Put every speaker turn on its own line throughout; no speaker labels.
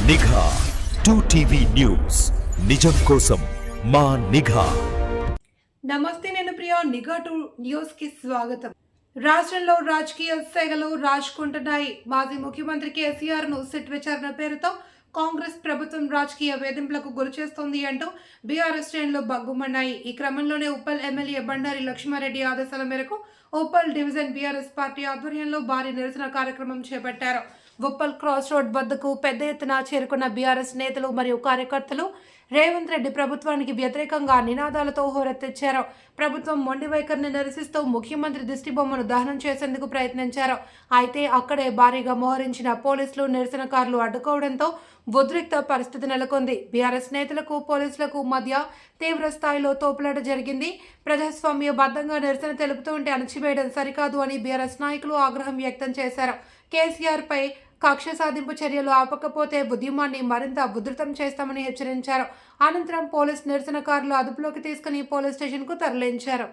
నిఘా 2TV news నిజం కోసం మా నిఘా.
నమస్తే, నేను ప్రియా. నిఘా 2 న్యూస్ కి స్వాగతం. రాష్ట్రంలో రాజకీయ సెగలు రాజుకుంటున్నాయి. మాజీ ముఖ్యమంత్రి కేసీఆర్ ను సిట్ విచారణ పేరుతో కాంగ్రెస్ ప్రభుత్వం రాజకీయ వేధింపులకు గురిచేస్తోంది అంటూ బీఆర్ఎస్ శ్రేణులు బగ్గుమన్నాయి. ఈ క్రమంలోనే ఉప్పల్ ఎమ్మెల్యే బండారి లక్ష్మారెడ్డి ఆదేశాల మేరకు ఉప్పల్ డివిజన్ బీఆర్ఎస్ పార్టీ ఆధ్వర్యంలో భారీ నిరసన కార్యక్రమం చేపట్టారు. ఉప్పల్ క్రాస్ రోడ్ వద్దకు పెద్ద ఎత్తున చేరుకున్న బీఆర్ఎస్ నేతలు మరియు కార్యకర్తలు రేవంత్ రెడ్డి ప్రభుత్వానికి వ్యతిరేకంగా నినాదాలతో హోరెత్తించారు. ప్రభుత్వం మొండి వైఖరిని నిరసిస్తూ ముఖ్యమంత్రి దిష్టిబొమ్మను దహనం చేసేందుకు ప్రయత్నించారు. అయితే అక్కడే భారీగా మోహరించిన పోలీసులు నిరసనకారులు అడ్డుకోవడంతో ఉద్రిక్త పరిస్థితి నెలకొంది. బీఆర్ఎస్ నేతలకు పోలీసులకు మధ్య తీవ్ర స్థాయిలో తోపులాట జరిగింది. ప్రజాస్వామ్యబద్ధంగా నిరసన తెలుపుతుంటే అణచివేయడం సరికాదు అని బీఆర్ఎస్ నాయకులు ఆగ్రహం వ్యక్తం చేశారు. కేసీఆర్ పై కక్ష సాధింపు చర్యలు ఆపకపోతే ఉద్యమాన్ని మరింత ఉధృతం చేస్తామని హెచ్చరించారు. అనంతరం పోలీస్ నిరసనకారులు అదుపులోకి తీసుకుని పోలీస్ స్టేషన్ కు తరలించారు.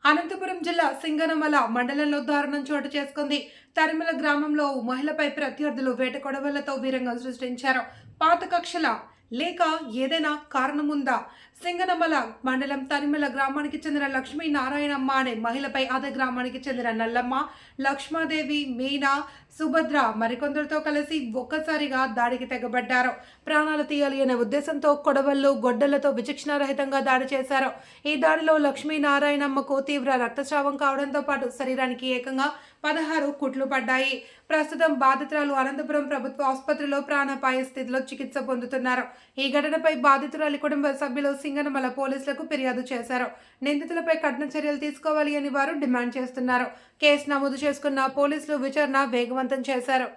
అనంతపురం జిల్లా సింగనమల మండలంలో దారుణం చోటు చేసుకుంది. తరిమల గ్రామంలో మహిళపై ప్రత్యర్థులు వేట కొడవళ్లతో వీరంగం సృష్టించారు. పాత కక్షల లేక ఏదైనా కారణముందా? సింగనమల మండలం తరిమల గ్రామానికి చెందిన లక్ష్మీ నారాయణమ్మ అనే మహిళపై అదే గ్రామానికి చెందిన నల్లమ్మ, లక్ష్మాదేవి, మీనా, సుభద్ర మరికొందరితో కలిసి ఒక్కసారిగా దాడికి తెగబడ్డారు. ప్రాణాలు తీయాలి అనే ఉద్దేశంతో కొడవళ్లు, గొడ్డలతో విచక్షణారహితంగా దాడి చేశారు. ఈ దాడిలో లక్ష్మీ నారాయణమ్మకు తీవ్ర రక్తస్రావం కావడంతో పాటు శరీరానికి ఏకంగా 16 కుట్లు పడ్డాయి. ప్రస్తుతం బాధితురాలు అనంతపురం ప్రభుత్వ ఆసుపత్రిలో ప్రాణాపాయ స్థితిలో చికిత్స పొందుతున్నారు. ఈ ఘటనపై బాధితురాలి కుటుంబ సభ్యులు సింగనమల పోలీసులకు ఫిర్యాదు చేశారు. నిందితులపై కఠిన చర్యలు తీసుకోవాలి అని వారు డిమాండ్ చేస్తున్నారు. కేసు నమోదు చేసుకున్న పోలీసులు విచారణ వేగవంతం చేశారు.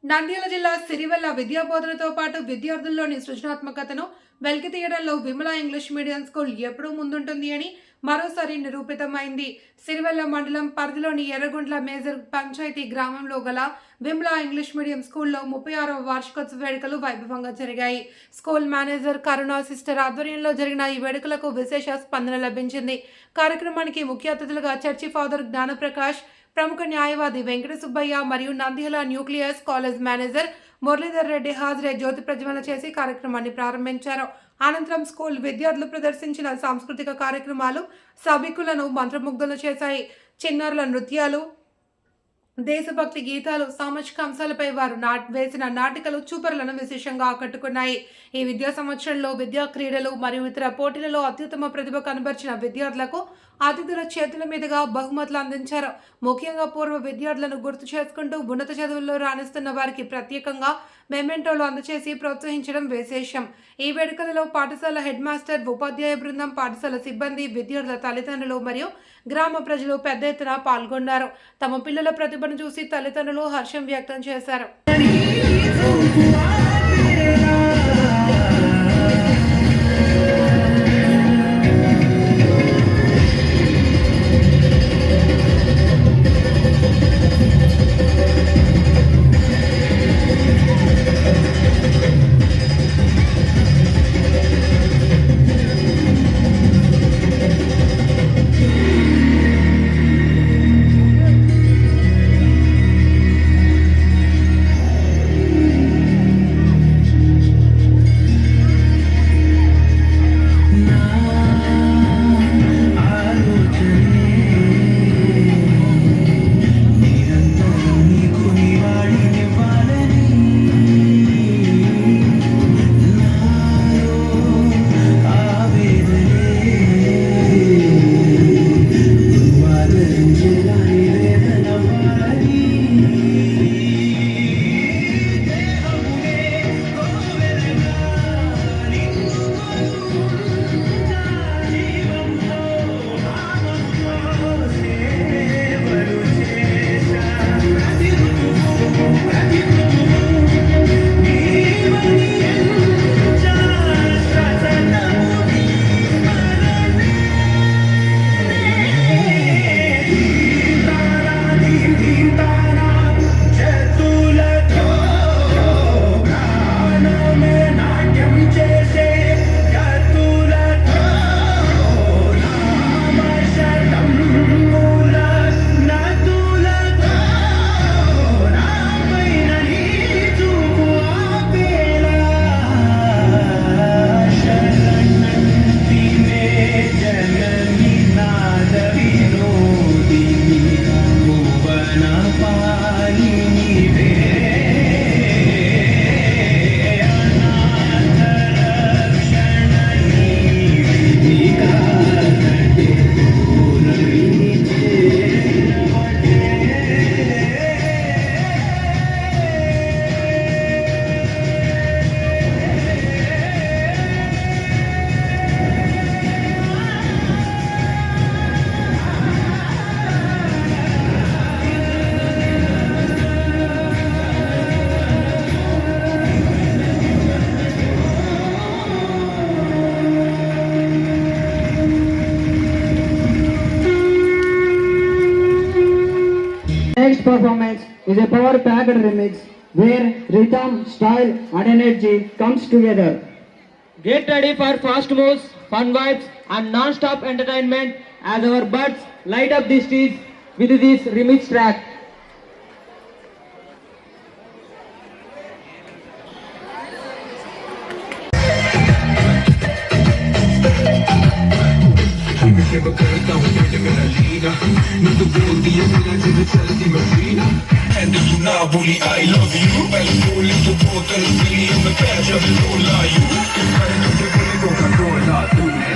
నంద్యాల జిల్లా సిరివెల్ల విద్యాబోధనతో పాటు విద్యార్థుల్లోని సృజనాత్మకతను వెలికితీయడంలో విమలా ఇంగ్లీష్ మీడియం స్కూల్ ఎప్పుడూ ముందుంటుంది అని మరోసారి నిరూపితమైంది. సిరివెల్ల మండలం పరిధిలోని ఎర్రగుంట్ల మేజర్ పంచాయతీ గ్రామంలో గల విమలా ఇంగ్లీష్ మీడియం స్కూల్లో 36వ వార్షికోత్సవ వేడుకలు వైభవంగా జరిగాయి. స్కూల్ మేనేజర్ కరుణ సిస్టర్ ఆధ్వర్యంలో జరిగిన ఈ వేడుకలకు విశేష స్పందన లభించింది. కార్యక్రమానికి ముఖ్య అతిథులుగా చర్చి ఫాదర్ జ్ఞానప్రకాష్, ప్రముఖ న్యాయవాది వెంకట సుబ్బయ్య మరియు Nandyal nucleus college manager Muralidhar Reddy హాజరై జ్యోతి ప్రజ్వలన చేసి కార్యక్రమాన్ని ప్రారంభించారు. అనంతరం స్కూల్ విద్యార్థులు ప్రదర్శించిన సాంస్కృతిక కార్యక్రమాలు సభికులను మంత్రముగ్ధులు చేశాయి. చిన్నారుల నృత్యాలు, దేశభక్తి గీతాలు, సామాజిక అంశాలపై వారు వేసిన నాటికలు చూపరులను విశేషంగా ఆకట్టుకున్నాయి. ఈ విద్యా సంవత్సరంలో విద్యా క్రీడలు మరియు ఇతర పోటీలలో అత్యుత్తమ ప్రతిభ కనబరిచిన విద్యార్థులకు అతిథుల చేతుల మీదుగా బహుమతులు అందించారు. ముఖ్యంగా పూర్వ విద్యార్థులను గుర్తు చేసుకుంటూ ఉన్నత చదువుల్లో రాణిస్తున్న వారికి ప్రత్యేకంగా మెమెంటోలు అందజేసి ప్రోత్సహించడం విశేషం. ఈ వేడుకలలో పాఠశాల హెడ్ మాస్టర్, ఉపాధ్యాయ బృందం, పాఠశాల సిబ్బంది, విద్యార్థుల తల్లిదండ్రులు మరియు గ్రామ ప్రజలు పెద్ద ఎత్తున పాల్గొన్నారు. తమ పిల్లల ప్రతిభను చూసి తల్లిదండ్రులు హర్షం వ్యక్తం చేశారు.
Next performance is a power-packed remix where rhythm, style and energy comes together. Get ready for fast moves, fun vibes and non-stop entertainment as our buds light up the streets with this remix track.
Never करता हूँ बेटे मेरा लीना मैं तो बोल दिया मेरा जैसे चलती मशीना And you now bully I love you पहले बोली तो बोतल पी मैं पैर जब बोला you मैं तुझे बोले को कंट्रोल तूने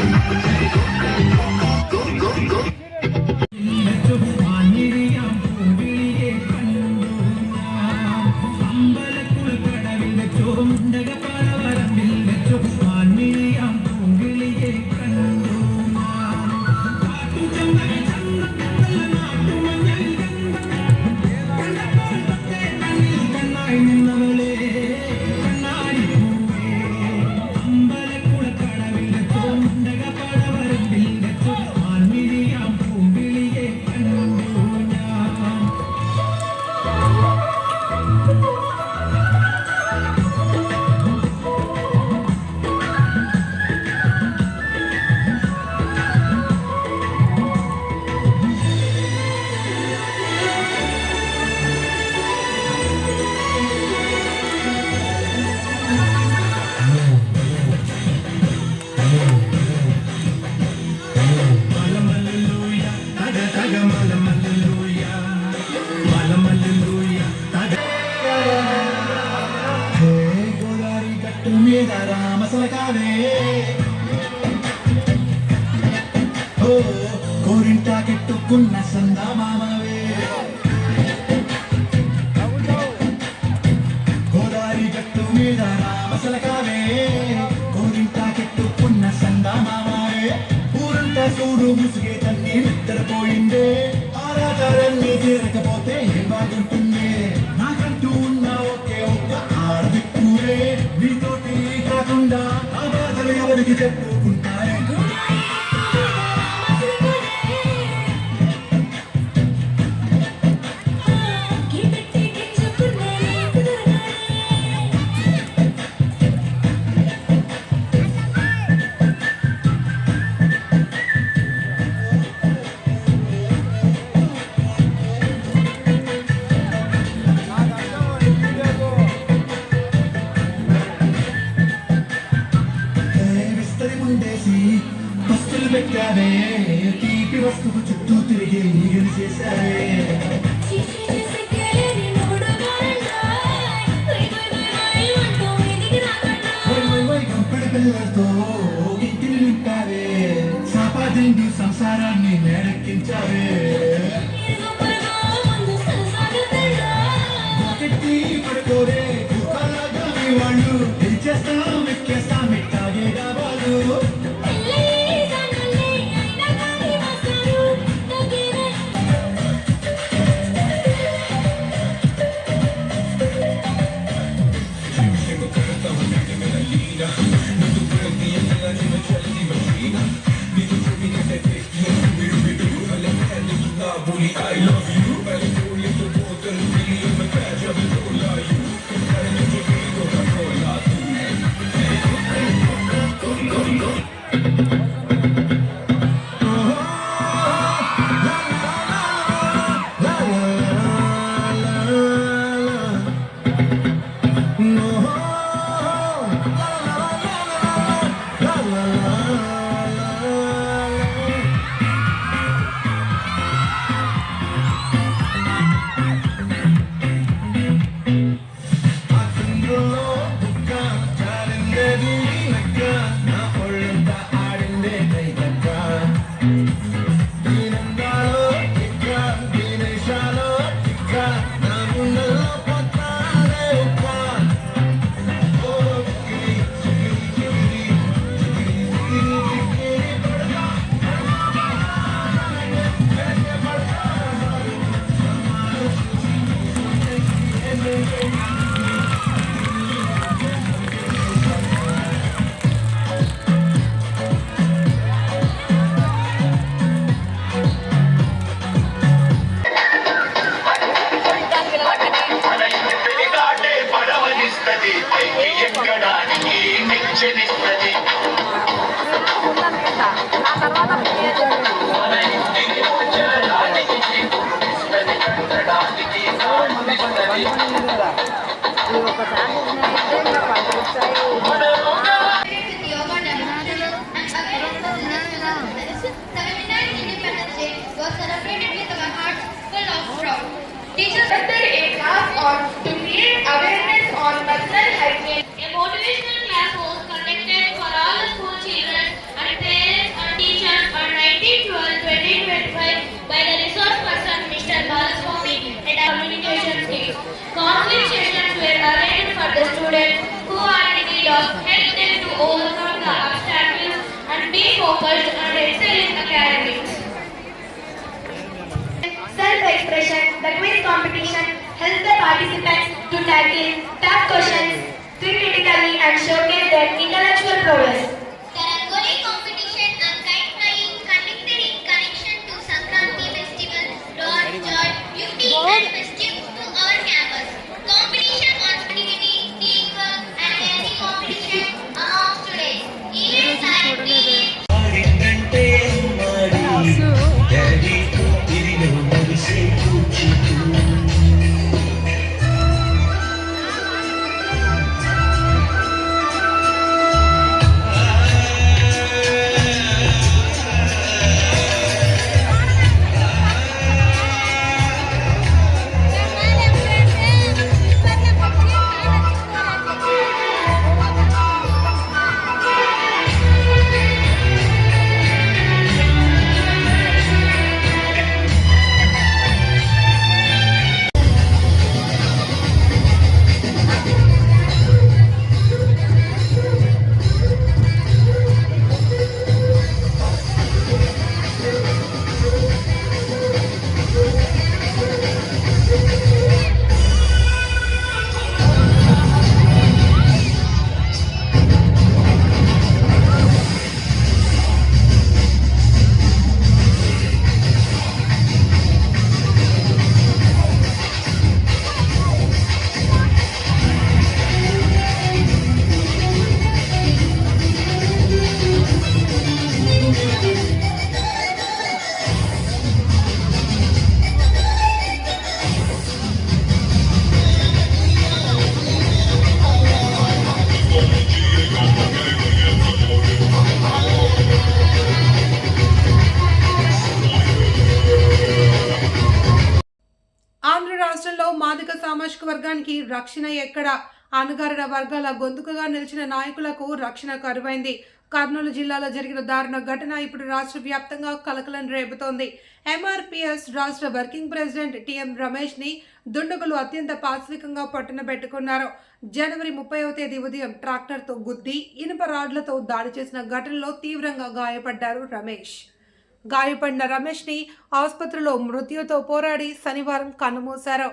సంసారాలే కోరింటాకెట్టుకున్న సందమామవే గోదారి గట్టు మీద రామసలకావే కోరింటాకెట్టుకున్న సందమామవే ఊరంతా చూడు ముసుగే తన్ని నిద్రపోయిందే ఆరాటాలన్నీ తీరకపోతే ఏం బాగుంటుంది నాకంటూ ఉన్న ఒకే ఒక్క ఆడదిక్కురే నీతోటి కాకుండా ఆ బాధలు ఎవరికి చెప్పుకుంటారే పస్తులు పెట్టావే తీపి వస్తువు చుట్టూ తిరిగి నీరు చేశావే కంపెడి పిల్లలతో ఇంటిని నింపావే సంపాదించి సంసారాన్ని నేరెక్కించావే పడుకోరే దుకాణాగా మీ వాళ్ళు చేస్తాం ఎక్కేస్తాం ఇట్టాగే కావాలి I love you,
Teachers attended a class to create awareness on personal hygiene. A motivational class was conducted for all the school children and parents and teachers on 19/12/2025 by the resource person Mr. Balaswamy and communication skills. Conflict sessions were arranged for the students who are in need of help them to overcome the obstacles and be focused and excel in academics. Self-expression, the quiz competition helps the participants to tackle tough questions critically and showcase their intellectual prowess.
The Rangoli competition and kite flying conducted in connection to Sankranti festival brought joy, beauty and festive to our campus. Competition on creativity, teamwork and healthy competition among students. Events like these
కుటుంబానికి రక్షణ ఎక్కడ? అణగారిన వర్గాల గొంతుకగా నిలిచిన నాయకులకు రక్షణ కరువైంది. కర్నూలు జిల్లాలో జరిగిన దారుణ ఘటన ఇప్పుడు రాష్ట్ర వ్యాప్తంగా కలకలం రేపుతోంది. ఎంఆర్పీఎస్ రాష్ట్ర వర్కింగ్ ప్రెసిడెంట్ టిఎం రమేష్ ని దుండగులు అత్యంత పాశవికంగా పట్టున పెట్టుకున్నారు. జనవరి 30వ తేదీ ఉదయం ట్రాక్టర్తో గుద్ది ఇనుప రాడ్లతో దాడి చేసిన ఘటనలో తీవ్రంగా గాయపడ్డారు రమేష్. గాయపడిన రమేష్ ని ఆసుపత్రిలో మృత్యుతో పోరాడి శనివారం కన్నుమూశారు.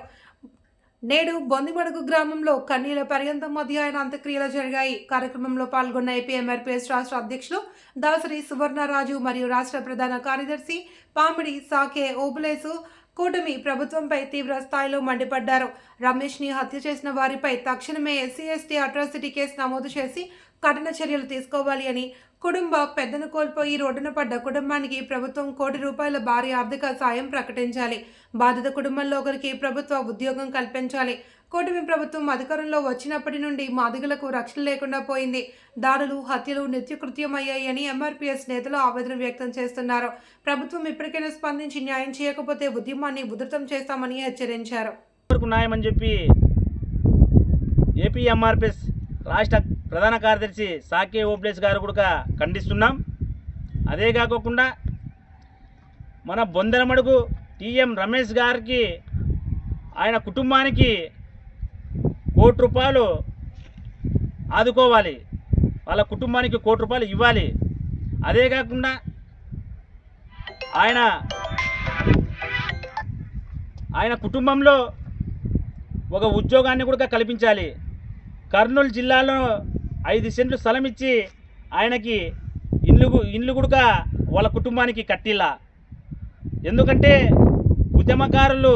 నేడు బొందిమడుగు గ్రామంలో కన్నీల పర్యంతం మధ్య ఆయన అంత్యక్రియలు జరిగాయి. కార్యక్రమంలో పాల్గొన్న ఏపీఎంఆర్పీఎస్ రాష్ట్ర అధ్యక్షులు దాసరి సువర్ణరాజు మరియు రాష్ట్ర ప్రధాన కార్యదర్శి పామిడి సాకే ఓబులేసు కూటమి ప్రభుత్వంపై తీవ్ర స్థాయిలో మండిపడ్డారు. రమేష్ ని హత్య చేసిన వారిపై తక్షణమే SC/ST అట్రాసిటీ కేసు నమోదు చేసి కఠిన చర్యలు తీసుకోవాలి అని, కుటుంబ పెద్దను కోల్పోయి రోడ్డున పడ్డ కుటుంబానికి ప్రభుత్వం ₹1 కోటి భారీ ఆర్థిక సాయం ప్రకటించాలి. బాధిత కుటుంబంలో ఒకరికి ప్రభుత్వ ఉద్యోగం కల్పించాలి. కూటమి ప్రభుత్వం అధికారంలో వచ్చినప్పటి నుండి మాదిగలకు రక్షణ లేకుండా పోయింది. దాడులు, హత్యలు నిత్యకృత్యమయ్యాయని ఎంఆర్పీఎస్ నేతలు ఆవేదన వ్యక్తం చేస్తున్నారు. ప్రభుత్వం ఇప్పటికైనా స్పందించి న్యాయం చేయకపోతే ఉద్యమాన్ని ఉధృతం చేస్తామని హెచ్చరించారు.
న్యాయం చెప్పి ఏపీఎంఆర్పీఎస్ రాష్ట్ర ప్రధాన కార్యదర్శి సాకే ఓబ్లేస్ గారు కూడా ఖండిస్తున్నాం. అదే కాకుండా మన బొందరమడుగు టిఎం రమేష్ గారికి, ఆయన కుటుంబానికి ₹1 కోటి ఆదుకోవాలి. వాళ్ళ కుటుంబానికి ₹1 కోటి ఇవ్వాలి. అదే కాకుండా ఆయన కుటుంబంలో ఒక ఉద్యోగాన్ని కూడా కల్పించాలి. కర్నూలు జిల్లాలో 5 సెంట్లు స్థలం ఇచ్చి ఆయనకి ఇల్లు కూడా వాళ్ళ కుటుంబానికి కట్టిలా. ఎందుకంటే ఉద్యమకారులు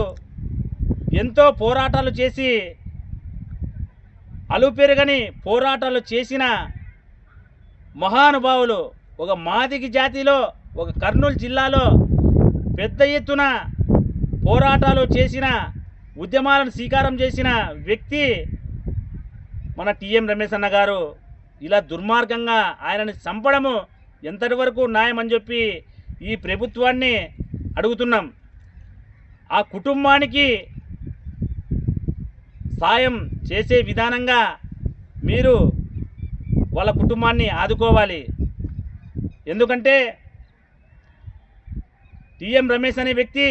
ఎంతో పోరాటాలు చేసి అలుపెరగని పోరాటాలు చేసిన మహానుభావులు, ఒక మాదిగ జాతిలో, ఒక కర్నూలు జిల్లాలో పెద్ద ఎత్తున పోరాటాలు చేసిన, ఉద్యమాలను స్వీకారం చేసిన వ్యక్తి మన టిఎం రమేష్ అన్న గారు. ఇలా దుర్మార్గంగా ఆయనని చంపడము ఎంతటి వరకు న్యాయం అని చెప్పి ఈ ప్రభుత్వాన్ని అడుగుతున్నాం. ఆ కుటుంబానికి సాయం చేసే విధానంగా మీరు వాళ్ళ కుటుంబాన్ని ఆదుకోవాలి. ఎందుకంటే టిఎం రమేష్ అనే వ్యక్తి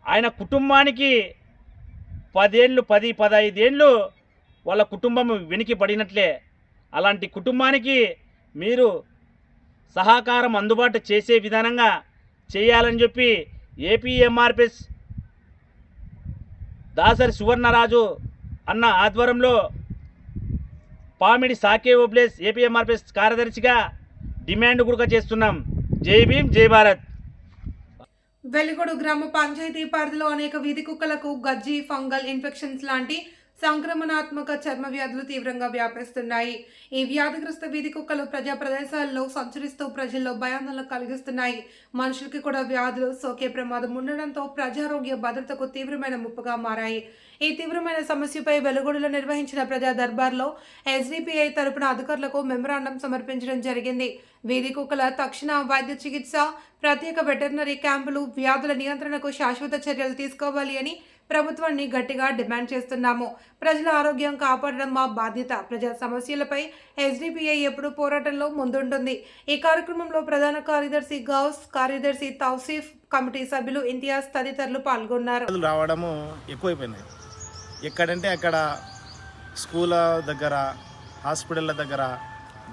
ఆయన కుటుంబానికి 10-15 ఏళ్ళు వాళ్ళ కుటుంబం వెనికి పడినట్లే. అలాంటి కుటుంబానికి మీరు సహకారం అందుబాటు చేసే విధానంగా చేయాలని చెప్పి ఏపీఎంఆర్పీఎస్ దాసరి సువర్ణరాజు అన్న ఆధ్వర్యంలో పామిడి సాకే ఓబ్లేస్ ఏపీఎంఆర్పీఎస్ కార్యదర్శిగా డిమాండ్ కూడా చేస్తున్నాం. జై భీమ్, జై భారత్.
వెలుగొడు గ్రామ పంచాయతీ పరిధిలో అనేక వీధి కుక్కలకు గజ్జి, ఫంగల్ ఇన్ఫెక్షన్స్ లాంటి సంక్రమణాత్మక చర్మ వ్యాధులు తీవ్రంగా వ్యాపిస్తున్నాయి. ఈ వ్యాధిగ్రస్త వీధి కుక్కలు ప్రజా ప్రదేశాల్లో సంచరిస్తూ ప్రజల్లో భయాందోళన కలిగిస్తున్నాయి. మనుషులకి కూడా వ్యాధులు సోకే ప్రమాదం ఉండడంతో ప్రజారోగ్య భద్రతకు తీవ్రమైన ముప్పుగా మారాయి. ఈ తీవ్రమైన సమస్యపై వెలుగొడులో నిర్వహించిన ప్రజా దర్బార్లో SDPI తరపున అధికారులకు మెమరాండం సమర్పించడం జరిగింది. వీధి కుక్కల తక్షణ వైద్య చికిత్స, ప్రత్యేక వెటర్నరీ క్యాంపులు, వ్యాధుల నియంత్రణకు శాశ్వత చర్యలు తీసుకోవాలి అని ప్రభుత్వాన్ని గట్టిగా డిమాండ్ చేస్తున్నాము. ప్రజల ఆరోగ్యం కాపాడడం మా బాధ్యత. ప్రజా సమస్యలపై SDPI ఎప్పుడు పోరాటంలో ముందుంటుంది. ఈ కార్యక్రమంలో ప్రధాన కార్యదర్శి గౌస్, కార్యదర్శి తౌసీఫ్, కమిటీ సభ్యులు ఇంతియాజ్ తదితరులు పాల్గొన్నారు.
రావడము ఎక్కువైపోయినాయి. ఎక్కడంటే అక్కడ స్కూల్ దగ్గర, హాస్పిటళ్ళ దగ్గర,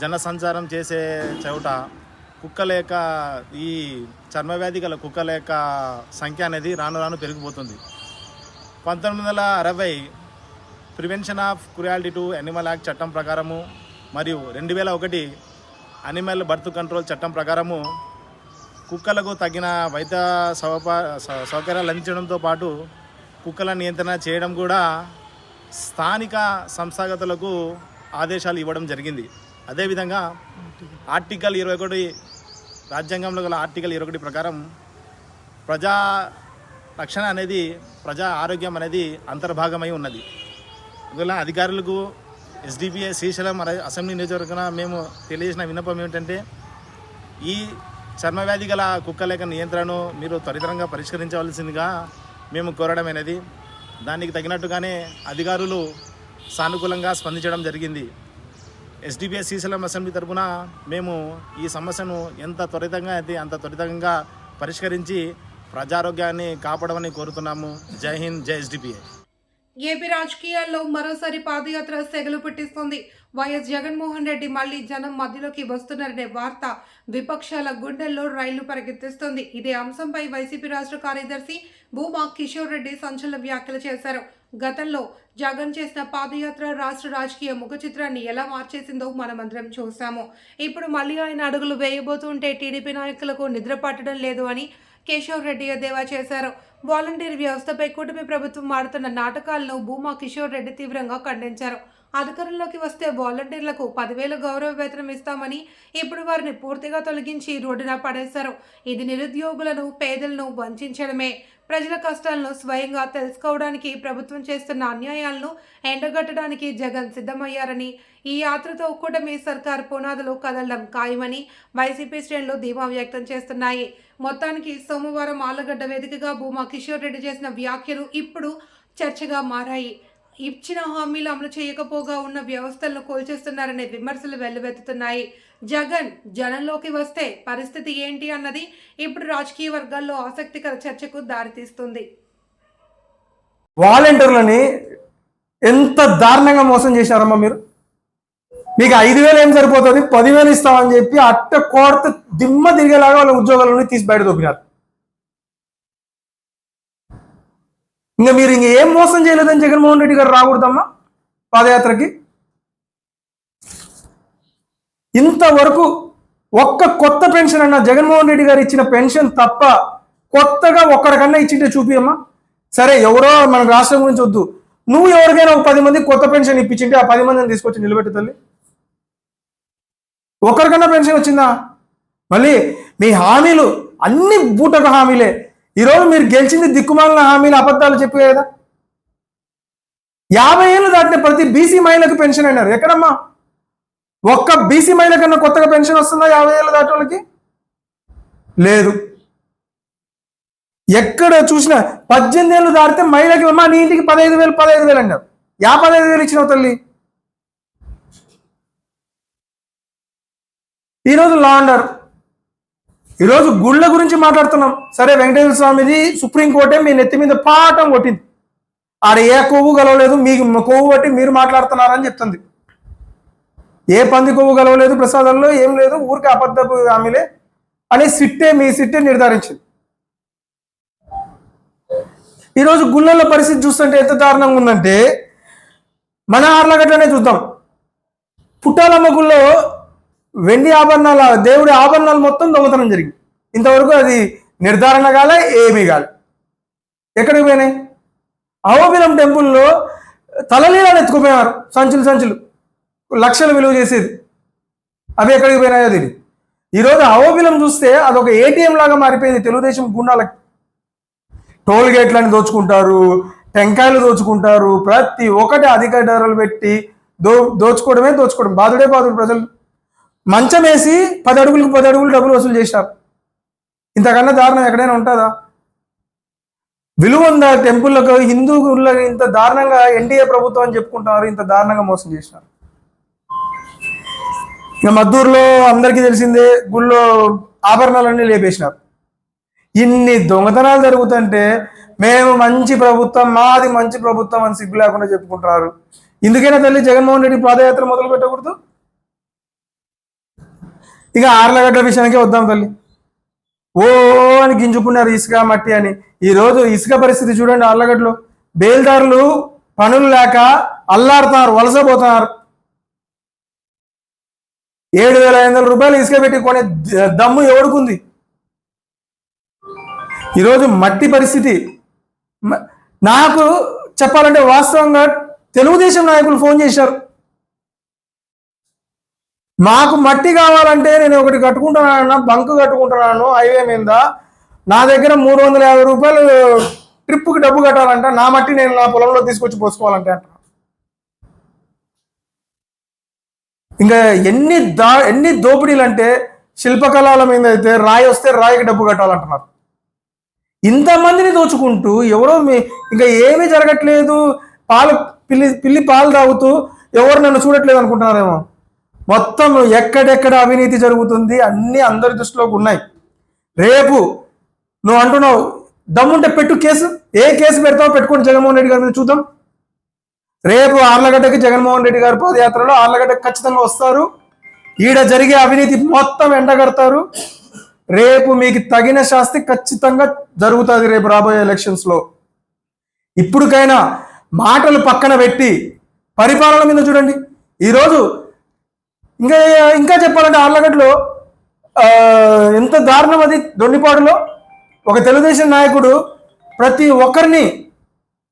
జన సంచారం చేసే చోట కుక్కల యొక్క ఈ చర్మవ్యాధి గల కుక్కల యొక్క సంఖ్య అనేది రాను రాను పెరిగిపోతుంది. 1960 prevention of cruelty to animal act చట్టం ప్రకారము మరియు 2001 అనిమల్ బర్త్ కంట్రోల్ చట్టం ప్రకారము కుక్కలకు తగిన వైద్య సౌకర్యాలు అందించడంతో పాటు కుక్కల నియంత్రణ చేయడం కూడా స్థానిక సంస్థాగతులకు ఆదేశాలు ఇవ్వడం జరిగింది. అదేవిధంగా ఆర్టికల్ 21 రాజ్యాంగంలో గల ఆర్టికల్ 21 ప్రకారం ప్రజా రక్షణ అనేది, ప్రజా ఆరోగ్యం అనేది అంతర్భాగమై ఉన్నది. అందువల్ల అధికారులకు SDPI శ్రీశైలం అసెంబ్లీ నియోజకవర్గంలో మేము తెలియజేసిన విన్నపం ఏమిటంటే, ఈ చర్మవ్యాధి గల కుక్కల యొక్క నియంత్రణను మీరు త్వరితరంగా పరిష్కరించవలసిందిగా మేము కోరడమైనది. దానికి తగినట్టుగానే అధికారులు సానుకూలంగా స్పందించడం జరిగింది. ఎస్డిపిఐ శ్రీశైలం అసెంబ్లీ తరఫున మేము ఈ సమస్యను ఎంత త్వరితంగా అయితే అంత త్వరితంగా పరిష్కరించి ప్రజారోగ్యాన్ని కాపాడమని కోరుతున్నాము. జై హింద్, జై ఎస్డిపిఐ.
ఏపీ రాజకీయాల్లో మరోసారి పాదయాత్ర సెగలు పెట్టిస్తోంది. వైఎస్ జగన్మోహన్ రెడ్డి మళ్లీ జనం మధ్యలోకి వస్తున్నారనే వార్త విపక్షాల గుండెల్లో రైళ్లు పరిగెత్తిస్తోంది. ఇదే అంశంపై వైసీపీ రాష్ట్ర కార్యదర్శి భూమా కిషోర్ రెడ్డి సంచలన వ్యాఖ్యలు చేశారు. గతంలో జగన్ చేసిన పాదయాత్ర రాష్ట్ర రాజకీయ ముఖ చిత్రాన్ని ఎలా మార్చేసిందో మనమందరం చూసాము. ఇప్పుడు మళ్లీ ఆయన అడుగులు వేయబోతుంటే టీడీపీ నాయకులకు నిద్ర పట్టడం లేదు అని కిషోర్ రెడ్డి ఎద్దేవా చేశారు. వాలంటీర్ వ్యవస్థపై కూటమి ప్రభుత్వం ఆడుతున్న నాటకాలను భూమా కిషోర్ రెడ్డి తీవ్రంగా ఖండించారు. అధికారంలోకి వస్తే వాలంటీర్లకు 10,000 గౌరవ వేతనం ఇస్తామని ఇప్పుడు వారిని పూర్తిగా తొలగించి రోడ్డున పడేశారు. ఇది నిరుద్యోగులను, పేదలను వంచడమే. ప్రజల కష్టాలను స్వయంగా తెలుసుకోవడానికి, ప్రభుత్వం చేస్తున్న అన్యాయాలను ఎండగట్టడానికి జగన్ సిద్ధమయ్యారని, ఈ యాత్రతో కూటమి సర్కార్ పునాదులు కదలడం ఖాయమని వైసీపీ శ్రేణులు ధీమా వ్యక్తం చేస్తున్నాయి. మొత్తానికి సోమవారం ఆళ్లగడ్డ వేదికగా భూమా కిషోర్ రెడ్డి చేసిన వ్యాఖ్యలు ఇప్పుడు చర్చగా మారాయి. ఇచ్చిన హామీలు అమలు చేయకపోగా ఉన్న వ్యవస్థలను కూల్చేస్తున్నారనే విమర్శలు వెల్లువెత్తుతున్నాయి. జగన్ జనంలోకి వస్తే పరిస్థితి ఏంటి అన్నది ఇప్పుడు రాజకీయ వర్గాల్లో ఆసక్తికర చర్చకు దారితీస్తుంది.
వాలంటీర్లని ఎంత దారుణంగా మోసం చేశారమ్మా మీరు. మీకు 5,000 ఏం సరిపోతుంది, 10,000 ఇస్తామని చెప్పి అట్ట కోర్త దిమ్మ తిరిగేలాగా వాళ్ళ ఉద్యోగాలను తీసి బయట దొబ్బినారు. ఇంకా మీరు ఏం మోసం చేయలేదని జగన్మోహన్ రెడ్డి గారు రాకూడదమ్మా పాదయాత్రకి. ఇంతవరకు ఒక్క కొత్త పెన్షన్ అన్న జగన్మోహన్ రెడ్డి గారు ఇచ్చిన పెన్షన్ తప్ప కొత్తగా ఒక్కడికన్నా ఇచ్చింటే చూపియమ్మా. సరే, ఎవరో మన రాష్ట్రం గురించి వద్దు, నువ్వు ఎవరికైనా ఒక 10 మందికి కొత్త పెన్షన్ ఇప్పించింటే ఆ 10 మందిని తీసుకొచ్చి నిలబెట్టు తల్లి. ఒకరికన్నా పెన్షన్ వచ్చిందా? మళ్ళీ మీ హామీలు అన్ని బూటక హామీలే. ఈరోజు మీరు గెలిచింది దిక్కుమాలిన హామీలు, అబద్ధాలు చెప్పే కదా. 50 ఏళ్ళు దాటిన ప్రతి బీసీ మహిళకు పెన్షన్ అన్నారు. ఎక్కడమ్మా? ఒక్క బీసీ మహిళ కన్నా కొత్తగా పెన్షన్ వస్తుందా 50 ఏళ్ళు దాటి వాళ్ళకి? లేదు. ఎక్కడ చూసినా 18 ఏళ్ళు దాటితే మహిళకి అమ్మా నీ ఇంటికి 15,000 అన్నారు. 15,000 ఇచ్చినావు తల్లి. ఈరోజు లా అండ్ ఆర్డర్, ఈరోజు గుళ్ళ గురించి మాట్లాడుతున్నాం. సరే, వెంకటేశ్వర స్వామిది సుప్రీంకోర్టే మీ నెత్తి మీద పాఠం కొట్టింది. ఆడ ఏ కొవ్వు గలవలేదు, మీకు కొవ్వు బట్టి మీరు మాట్లాడుతున్నారని చెప్తుంది. ఏ పంది కొవ్వు గలవలేదు ప్రసాదాల్లో, ఏం లేదు, ఊరికే అబద్ధపు హామీలే అని మీ సిట్టే నిర్ధారించింది. ఈరోజు గుళ్ళల పరిస్థితి చూస్తుంటే ఎంత దారుణంగా ఉందంటే, మన ఆర్లగడ్డనే చూద్దాం. పుట్టాలమ్మ గుళ్ళో వెండి ఆభరణాల, దేవుడి ఆభరణాలు మొత్తం దొంగతనం జరిగింది. ఇంతవరకు అది నిర్ధారణ కాలే, ఏమీ కాలే. ఎక్కడికి పోయినాయి? అహోబిలం టెంపుల్లో తలలీలను ఎత్తుకుపోయినారు, సంచులు లక్షలు విలువ చేసేది. అవి ఎక్కడికి పోయినాయో తెలియదు. ఈరోజు అహోబిలం చూస్తే అదొక ఏటీఎం లాగా మారిపోయింది తెలుగుదేశం గుండాలకి. టోల్ గేట్లని దోచుకుంటారు, టెంకాయలు దోచుకుంటారు, ప్రతి ఒక్కటి అధిక ధరలు పెట్టి దోచుకోవడం. బాధుడే ప్రజలు మంచం వేసి 10 అడుగులకు 10 అడుగులు డబ్బులు వసూలు చేశారు. ఇంతకన్నా దారుణం ఎక్కడైనా ఉంటుందా? విలువ ఉందా టెంపుల్లకు? హిందూ గుళ్ళకి ఇంత దారుణంగా ఎన్డీఏ ప్రభుత్వం అని చెప్పుకుంటున్నారు, ఇంత దారుణంగా మోసం చేసినారు. ఇక మద్దూరులో అందరికీ తెలిసిందే, గుళ్ళో ఆభరణాలన్నీ లేపేసినారు. ఇన్ని దొంగతనాలు జరుగుతుంటే మేము మంచి ప్రభుత్వం, మాది మంచి ప్రభుత్వం అని సిగ్గు లేకుండా చెప్పుకుంటున్నారు. ఇందుకైనా తల్లి జగన్మోహన్ రెడ్డి పాదయాత్ర మొదలు పెట్టకూడదు. ఇక ఆర్లగడ్డ విషయానికే వద్దాం తల్లి. ఓ అని గింజుకున్నారు ఇసుక మట్టి అని. ఈరోజు ఇసుక పరిస్థితి చూడండి. ఆర్లగడ్డలో బేల్దారులు పనులు లేక అల్లాడుతున్నారు, వలసపోతున్నారు. 7,500 రూపాయలు ఇసుక పెట్టి కొనే దమ్ము ఎవడుకుంది? ఈరోజు మట్టి పరిస్థితి. నాకు చెప్పాలంటే వాస్తవంగా తెలుగుదేశం నాయకులు ఫోన్ చేశారు, మాకు మట్టి కావాలంటే నేను ఒకటి కట్టుకుంటున్నాను, బంకు కట్టుకుంటున్నాను హైవే మీద, నా దగ్గర 350 రూపాయలు ట్రిప్కి డబ్బు కట్టాలంట, నా మట్టి నేను నా పొలంలో తీసుకొచ్చి పోసుకోవాలంటే అంట. ఇంకా ఎన్ని దోపిడీలు అంటే, శిల్పకళల మీద అయితే రాయి వస్తే రాయికి డబ్బు కట్టాలంటున్నారు. ఇంతమందిని దోచుకుంటూ ఎవరో ఇంకా ఏమీ జరగట్లేదు, పిల్లి పాలు తాగుతూ ఎవరు నన్ను చూడట్లేదు అనుకుంటున్నారేమో. మొత్తం ఎక్కడెక్కడ అవినీతి జరుగుతుంది అన్నీ అందరి దృష్టిలోకి ఉన్నాయి. రేపు నువ్వు అంటున్నావు దమ్ముంటే పెట్టు కేసు, ఏ కేసు పెడతావో పెట్టుకోండి జగన్మోహన్ రెడ్డి గారి మీద చూద్దాం. రేపు ఆర్లగడ్డకి జగన్మోహన్ రెడ్డి గారి పాదయాత్రలో ఆర్లగడ్డకి ఖచ్చితంగా వస్తారు. ఈడ జరిగే అవినీతి మొత్తం ఎండగడతారు. రేపు మీకు తగిన శాస్తి ఖచ్చితంగా జరుగుతుంది రేపు రాబోయే ఎలక్షన్స్లో. ఇప్పటికైనా మాటలు పక్కన పెట్టి పరిపాలన మీద చూడండి. ఈరోజు ఇంకా చెప్పాలంటే ఆర్లగడ్డలో ఎంత దారుణం అది. దొన్నిపాడులో ఒక తెలుగుదేశం నాయకుడు ప్రతి ఒక్కరిని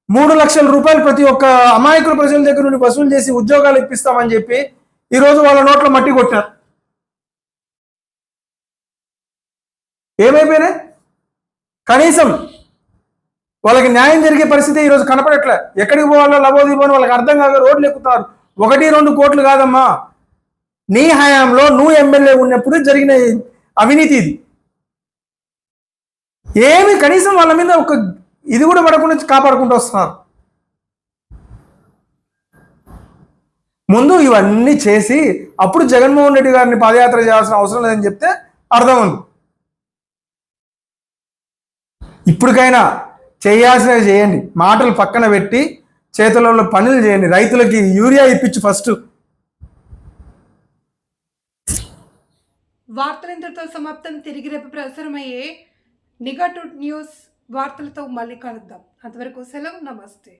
3 లక్షల రూపాయలు ప్రతి ఒక్క అమాయకుల ప్రజల దగ్గర నుండి వసూలు చేసి ఉద్యోగాలు ఇప్పిస్తామని చెప్పి ఈరోజు వాళ్ళ నోట్లో మట్టి కొట్టినారు. ఏమైపోయినాయి? కనీసం వాళ్ళకి న్యాయం జరిగే పరిస్థితి ఈరోజు కనపడట్లే. ఎక్కడికి పోవాలో లబోదీపో అని వాళ్ళకి అర్థం కాక రోడ్లు ఎక్కుతారు. 1-2 కోట్లు కాదమ్మా, నీ హయాంలో నువ్వు ఎమ్మెల్యే ఉన్నప్పుడు జరిగిన అవినీతి ఇది. ఏమి కనీసం వాళ్ళ మీద ఒక ఇది కూడా పడకుండా కాపాడుకుంటూ వస్తున్నారు. ముందు ఇవన్నీ చేసి అప్పుడు జగన్మోహన్ రెడ్డి గారిని పాదయాత్ర చేయాల్సిన అవసరం లేదని చెప్తే అర్థం ఉంది. ఇప్పటికైనా చేయాల్సినవి చేయండి, మాటలు పక్కన పెట్టి చేతులలో పనులు చేయండి. రైతులకి యూరియా ఇప్పించు ఫస్ట్.
వార్తలు ఇంతటితో సమాప్తం. తిరిగి రేపు ప్రసారమయ్యే నిఘా న్యూస్ వార్తలతో మళ్ళీ కలుద్దాం. అంతవరకు సెలవు, నమస్తే.